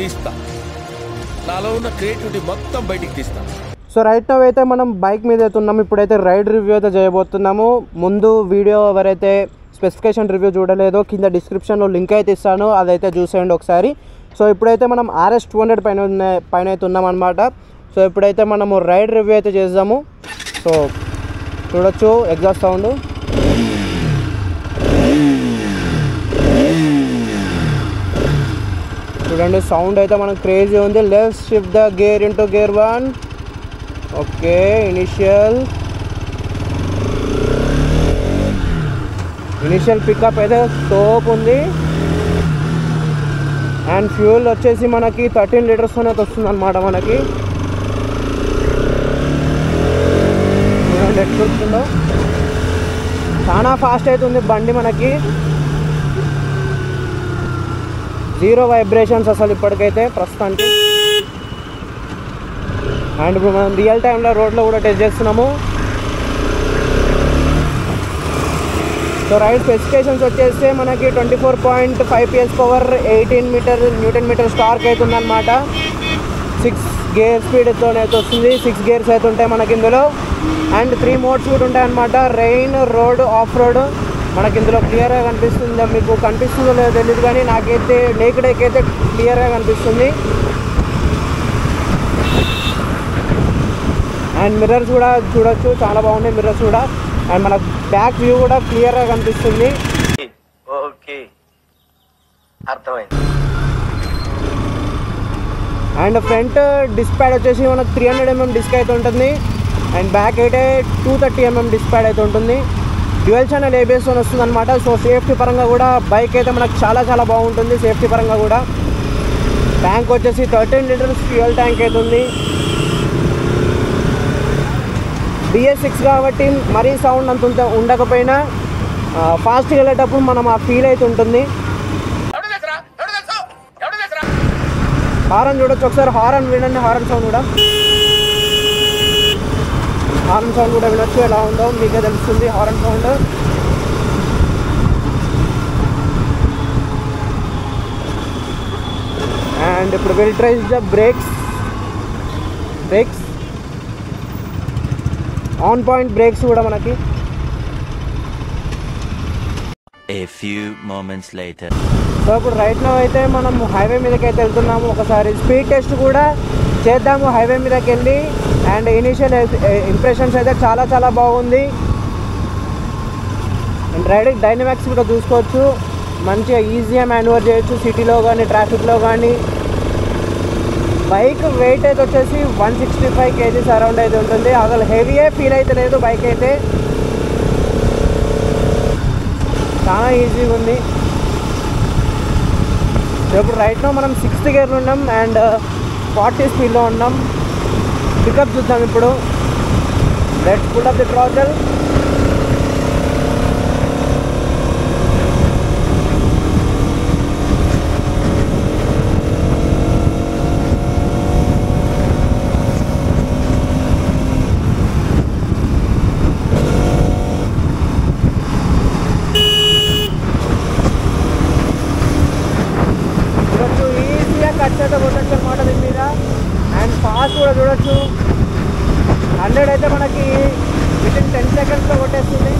తీస్తా, నాలో ఉన్న క్రియేటివిటీ మొత్తం బయటికి తీస్తా. సో రైట్ నౌ అయితే మనం బైక్ మీద అయితే ఉన్నాము. ఇప్పుడైతే రైడ్ రివ్యూ అయితే చేయబోతున్నాము. ముందు వీడియో ఎవరైతే స్పెసిఫికేషన్ రివ్యూ చూడలేదో కింద డిస్క్రిప్షన్లో లింక్ అయితే ఇస్తాను, అదైతే చూసేయండి ఒకసారి. సో ఇప్పుడైతే మనం RS 200 పైన అయితే ఉన్నామన్నమాట. సో ఇప్పుడైతే మనము రైడ్ రివ్యూ అయితే చేద్దాము. సో చూడొచ్చు ఎగ్జాస్ట్ సౌండ్, చూడండి సౌండ్ అయితే మనకు క్రేజీ ఉంది. Let's shift the gear into gear 1. Okay, initial pickup అయితే టోప్ ఉంది. అండ్ ఫ్యూల్ వచ్చేసి మనకి 13 లీటర్స్ అయితే వస్తుంది అనమాట. మనకి చూడండి ఎట్లుంటుందో, చాలా ఫాస్ట్ అవుతుంది బండి మనకి. 0 వైబ్రేషన్స్ అసలు ఇప్పటికైతే ప్రస్తుతానికి. అండ్ ఇప్పుడు మనం రియల్ టైంలో రోడ్లో కూడా టెస్ట్ చేస్తున్నాము. సో రైడ్ స్పెసిఫికేషన్స్ వచ్చేస్తే మనకి 24.5 PS power, 18 newton meter torque అయితే ఉందన్నమాట. 6 గేర్ స్పీడ్తో అయితే వస్తుంది. 6 గేర్స్ అయితే ఉంటాయి మనకి ఇందులో. అండ్ 3 మోడ్స్ కూడా ఉంటాయి అన్నమాట. రెయిన్, రోడ్, ఆఫ్ రోడ్ మనకి ఇందులో క్లియర్గా కనిపిస్తుంది. మీకు కనిపిస్తుందో లేదో తెలియదు కానీ నాకైతే నేకెడ్ అయితే క్లియర్గా కనిపిస్తుంది. అండ్ మిర్రర్స్ కూడా చూడొచ్చు, చాలా బాగున్నాయి మిర్రర్స్ కూడా. అండ్ మన బ్యాక్ వ్యూ కూడా క్లియర్గా కనిపిస్తుంది. ఓకే, అర్థమైంది. అండ్ ఫ్రంట్ డిస్క్ ప్యాడ్ వచ్చేసి మనకు 300 mm డిస్క్ అయితే ఉంటుంది. అండ్ బ్యాక్ అయితే 230 mm డిస్క్ ప్యాడ్ అయితే ఉంటుంది. డ్యూయల్ ఛానల్ ABS వస్తుంది అనమాట. సో సేఫ్టీ పరంగా కూడా బైక్ అయితే మనకు చాలా చాలా బాగుంటుంది సేఫ్టీ పరంగా కూడా. ట్యాంక్ వచ్చేసి 13 లీటర్స్ ఫ్యూయల్ ట్యాంక్ అయితే ఉంది. BS6 కాబట్టి మరీ సౌండ్ అంత ఉండకపోయినా ఫాస్ట్గా వెళ్ళేటప్పుడు మనం ఆ ఫీల్ అయితే ఉంటుంది. హారన్ చూడొచ్చు ఒకసారి, హారన్ వినండి. హారన్ సౌండ్ కూడా వినొచ్చు, ఎలా ఉందో మీకే తెలుస్తుంది హారన్ సౌండ్. అండ్ ఇప్పుడు will try the brakes. On point brakes కూడా మనకి. A few moments later. So ఇప్పుడు రైట్ నౌ అయితే మనం హైవే మీదకి అయితే వెళ్తున్నాము. ఒకసారి స్పీడ్ టెస్ట్ కూడా చేద్దాము హైవే మీదకి వెళ్ళి. అండ్ ఇనీషియల్ ఇంప్రెషన్స్ అయితే చాలా చాలా బాగుంది. అండ్ రైడింగ్ డైనమిక్స్ కూడా చూసుకోవచ్చు, మంచిగా ఈజీగా మాన్యువర్ చేయొచ్చు సిటీలో కానీ ట్రాఫిక్లో కానీ. బైక్ వెయిట్ అయితే వచ్చేసి 165 kgs అరౌండ్ అయితే ఉంటుంది. అసలు హెవీయే ఫీల్ అయితే లేదు బైక్ అయితే, చాలా ఈజీగా ఉంది. ఇప్పుడు రైట్ నో మనం 6th గేర్లో ఉన్నాం అండ్ 40 స్పీడ్లో ఉన్నాం. పికప్ చూద్దాం ఇప్పుడు. Let's pull up the throttle. కొట్టచ్చు అనమాట దీని మీద. అండ్ ఫాస్ట్ కూడా చూడొచ్చు. 100 అయితే మనకి వితిన్ 10 secondsలో కొట్టేస్తుంది.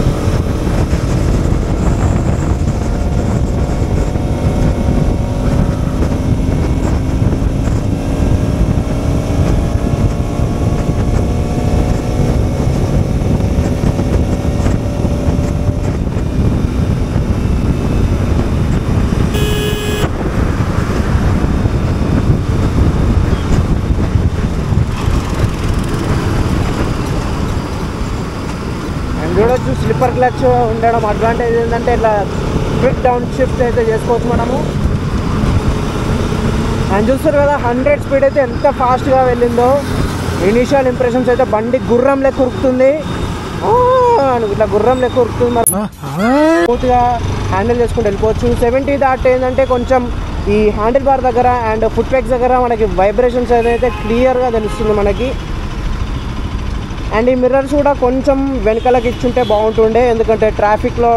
చూడొచ్చు స్లిప్పర్ క్లచ్ ఉండడం అడ్వాంటేజ్ ఏంటంటే ఇట్లా క్విక్ డౌన్ షిఫ్ట్ అయితే చేసుకోవచ్చు మనము. అండ్ చూస్తారు కదా 100 స్పీడ్ అయితే ఎంత ఫాస్ట్గా వెళ్ళిందో. ఇనీషియల్ ఇంప్రెషన్స్ అయితే బండి గుర్రం లెక్క ఉరుకుతుంది, ఇట్లా గుర్రం లెక్క ఉరుకుతుంది. మరి స్మూత్గా హ్యాండిల్ చేసుకుంటూ వెళ్ళిపోవచ్చు. 70 దాట్ ఏంటంటే కొంచెం ఈ హ్యాండిల్ బార్ దగ్గర అండ్ ఫుట్ పెగ్స్ దగ్గర మనకి వైబ్రేషన్స్ అయితే క్లియర్గా తెలుస్తుంది మనకి. అండ్ ఈ మిర్రర్స్ కూడా కొంచెం వెనకాలకి ఇచ్చుంటే బాగుంటుండే, ఎందుకంటే ట్రాఫిక్లో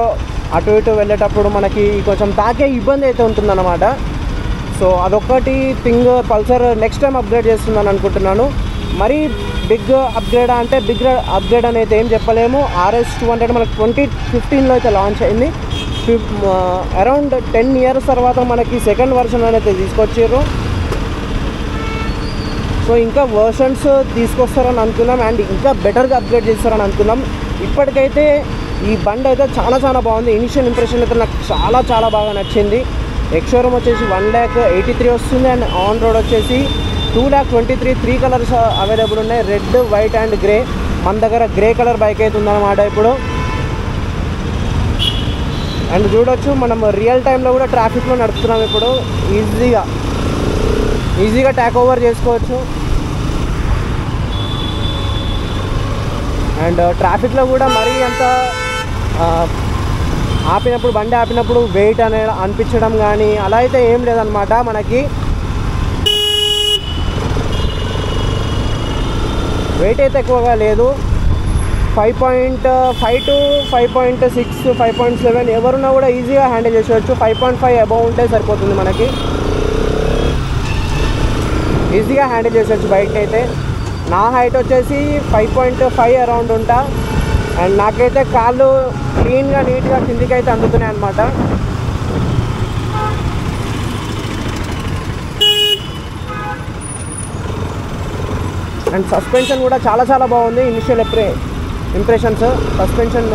అటు ఇటు వెళ్ళేటప్పుడు మనకి కొంచెం తాకే ఇబ్బంది అయితే ఉంటుందన్నమాట. సో అదొక్కటి thing Pulsar next time upgrade చేస్తుందని అనుకుంటున్నాను. మరీ బిగ్ అప్గ్రేడ్ అంటే బిగ్ అప్గ్రేడ్ అని అయితే ఏం చెప్పలేము. RS 200 మనకు 2015లో అయితే లాంచ్ అయింది. అరౌండ్ 10 years తర్వాత మనకి సెకండ్ వర్షన్ అయితే తీసుకొచ్చారు. సో ఇంకా వర్షన్స్ తీసుకొస్తారని అనుకున్నాం అండ్ ఇంకా బెటర్గా అప్గ్రేడ్ చేస్తారని అనుకున్నాం. ఇప్పటికైతే ఈ బండి అయితే చాలా చాలా బాగుంది. ఇనిషియల్ ఇంప్రెషన్ అయితే నాకు చాలా చాలా బాగా నచ్చింది. ఎక్స్షోరూమ్ వచ్చేసి 1,83,000 వస్తుంది అండ్ ఆన్ రోడ్ వచ్చేసి 2,23,000. 3 కలర్స్ అవైలబుల్ ఉన్నాయి, రెడ్, వైట్ అండ్ గ్రే. మన దగ్గర గ్రే కలర్ బైక్ అయితే ఉందన్నమాట ఇప్పుడు. అండ్ చూడొచ్చు మనం రియల్ టైంలో కూడా ట్రాఫిక్లో నడుపుతున్నాం ఇప్పుడు. ఈజీగా ట్యాక్ ఓవర్ చేసుకోవచ్చు. అండ్ ట్రాఫిక్లో కూడా మరీ అంత బండి ఆపినప్పుడు వెయిట్ అనిపించడం కానీ అలా అయితే ఏం లేదనమాట. మనకి వెయిట్ అయితే ఎక్కువగా లేదు. 5.5 to 5.6, 5.7 ఎవరున్నా కూడా ఈజీగా హ్యాండిల్ చేసేవచ్చు. 5.5 అబౌవ్ ఉంటే సరిపోతుంది మనకి. ఈజీగా హ్యాండిల్ చేసేవచ్చు బైక్ అయితే. నా హైట్ వచ్చేసి 5.5 అరౌండ్ ఉంటా అండ్ నాకైతే కాళ్ళు క్లీన్గా నీట్గా కిందికి అయితే అందుతున్నాయి అన్నమాట. అండ్ సస్పెన్షన్ కూడా చాలా చాలా బాగుంది. ఇనిషియల్ ఇంప్రెషన్స్ సస్పెన్షన్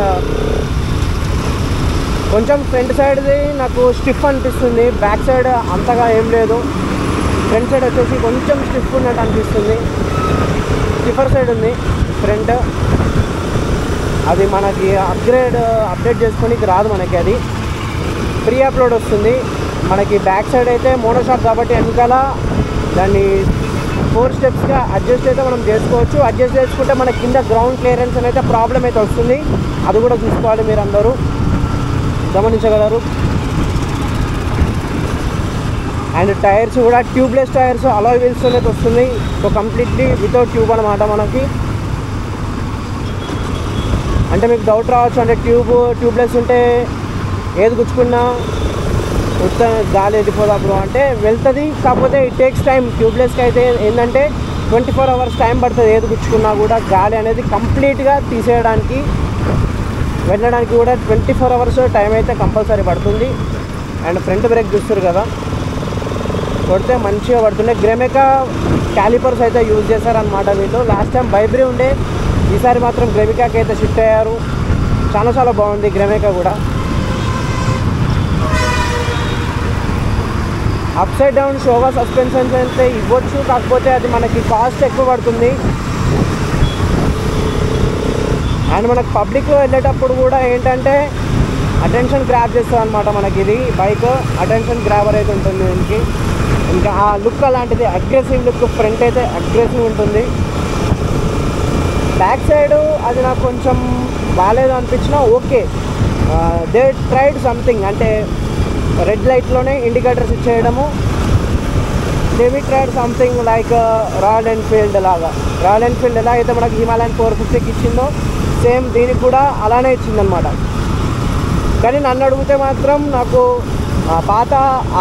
కొంచెం ఫ్రంట్ సైడ్ది నాకు స్టిఫ్ అనిపిస్తుంది, బ్యాక్ సైడ్ అంతగా ఏం లేదు. ఫ్రంట్ సైడ్ వచ్చేసి కొంచెం స్టిఫ్ ఉన్నట్టు అనిపిస్తుంది. స్టిఫర్ సైడ్ ఉంది ఫ్రంట్. అది మనకి అప్డేట్ చేసుకోనికి రాదు మనకి, అది ప్రీ అప్లోడ్ వస్తుంది మనకి. బ్యాక్ సైడ్ అయితే మోనోషాక్ కాబట్టి వెనకాల దాన్ని 4 స్టెప్స్గా అడ్జస్ట్ అయితే మనం చేసుకోవచ్చు. అడ్జస్ట్ చేసుకుంటే మన కింద గ్రౌండ్ క్లియరెన్స్ అయితే ప్రాబ్లం అయితే వస్తుంది. అది కూడా చూసుకోవాలి, మీరు అందరూ గమనించగలరు. అండ్ టైర్స్ కూడా ట్యూబ్లెస్ టైర్స్, అలాయ్ వీల్స్ అయితే వస్తుంది. సో కంప్లీట్లీ వితౌట్ ట్యూబ్ అనమాట మనకి. అంటే మీకు డౌట్ రావచ్చు, అంటే ట్యూబ్లెస్ ఉంటే ఏది గుచ్చుకున్నా గాలి వెళ్ళిపోదా బ్రో అంటే వెళ్తుంది. కాకపోతే ఇట్ టేక్స్ టైం. ట్యూబ్లెస్కి అయితే ఏంటంటే 24 hours టైం పడుతుంది. ఏది గుచ్చుకున్నా కూడా గాలి అనేది కంప్లీట్గా తీసేయడానికి, వెళ్ళడానికి కూడా 24 hours టైం అయితే కంపల్సరీ పడుతుంది. అండ్ ఫ్రంట్ బ్రేక్ చూస్తారు కదా, కొడితే మంచిగా పడుతున్నాయి. గ్రెమెకా క్యాలిపర్స్ అయితే యూజ్ చేశారనమాట వీళ్ళు. లాస్ట్ టైం బైబ్రీ ఉండే, ఈసారి మాత్రం గ్రెమెకాకి అయితే షిఫ్ట్ అయ్యారు. చాలా చాలా బాగుంది గ్రెమెకా కూడా. Up side down Shewa suspensions అయితే ఇవ్వచ్చు, కాకపోతే అది మనకి కాస్ట్ ఎక్కువ పడుతుంది. అండ్ మనకు పబ్లిక్లో వెళ్ళేటప్పుడు కూడా ఏంటంటే అటెన్షన్ గ్రాబ్ చేస్తుంది అనమాట మనకి. ఇది బైక్ అటెన్షన్ గ్రాబర్ అయితే ఉంటుంది దీనికి. ఇంకా ఆ లుక్ అలాంటిది, అగ్రెసివ్ లుక్. ఫ్రంట్ అయితే అగ్రెసివ్ ఉంటుంది. బ్యాక్ సైడ్ అది నాకు కొంచెం బాగాలేదు అనిపించినా ఓకే. దే ట్రైడ్ సంథింగ్, అంటే రెడ్ లైట్లోనే ఇండికేటర్స్ ఇచ్చేయడము. They tried something like Royal Enfield లాగా. రాయల్ ఎన్ఫీల్డ్ ఎలా అయితే మనకి హిమాలయన్ 450కి ఇచ్చిందో సేమ్ దీనికి కూడా అలానే ఇచ్చిందనమాట. కానీ నన్ను అడిగితే మాత్రం నాకు పాత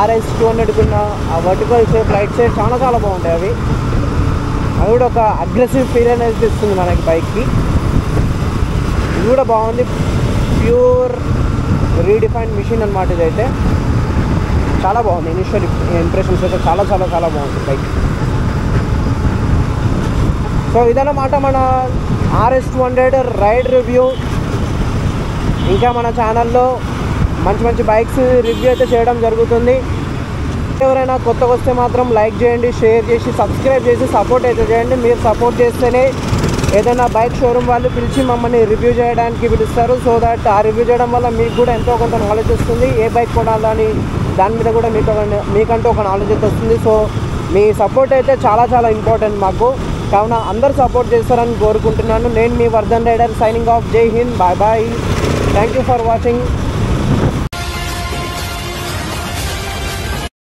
RS 200 ఉన్న ఆ వర్టికల్ షేప్, రైట్ సైడ్ చాలా చాలా బాగుంటాయి అవి. అది కూడా ఒక అగ్రెసివ్ ఫీల్ అనేది ఇస్తుంది మనకి బైక్కి. ఇది కూడా బాగుంది. ప్యూర్ రీడిఫైన్డ్ మిషన్ అనమాట ఇదైతే. చాలా బాగుంది. ఇనిషియల్ ఇంప్రెషన్స్ అయితే చాలా చాలా చాలా బాగుంది బైక్. సో ఇదన్నమాట మన RS 200 రైడ్ రివ్యూ. ఇంకా మన ఛానల్లో మంచి మంచి బైక్స్ రివ్యూ అయితే చేయడం జరుగుతుంది. ఎవరైనా కొత్తగా వస్తే మాత్రం లైక్ చేయండి, షేర్ చేసి సబ్స్క్రైబ్ చేసి సపోర్ట్ అయితే చేయండి. మీరు సపోర్ట్ చేస్తేనే ఏదైనా బైక్ షోరూమ్ వాళ్ళు పిలిచి మమ్మల్ని రివ్యూ చేయడానికి పిలుస్తారు. సో దట్ ఆ రివ్యూ చేయడం వల్ల మీకు కూడా ఎంతో కొంత నాలెడ్జ్ వస్తుంది. ఏ బైక్ కొనాలని దాని మీద కూడా మీకంటూ ఒక నాలెడ్జ్ అయితే వస్తుంది. సో మీ సపోర్ట్ అయితే చాలా చాలా ఇంపార్టెంట్ మాకు. కావున అందరూ సపోర్ట్ చేస్తారని కోరుకుంటున్నాను. నేను మీ Vardhan rider signing off. Jai Hind, bye bye. Thank you for watching.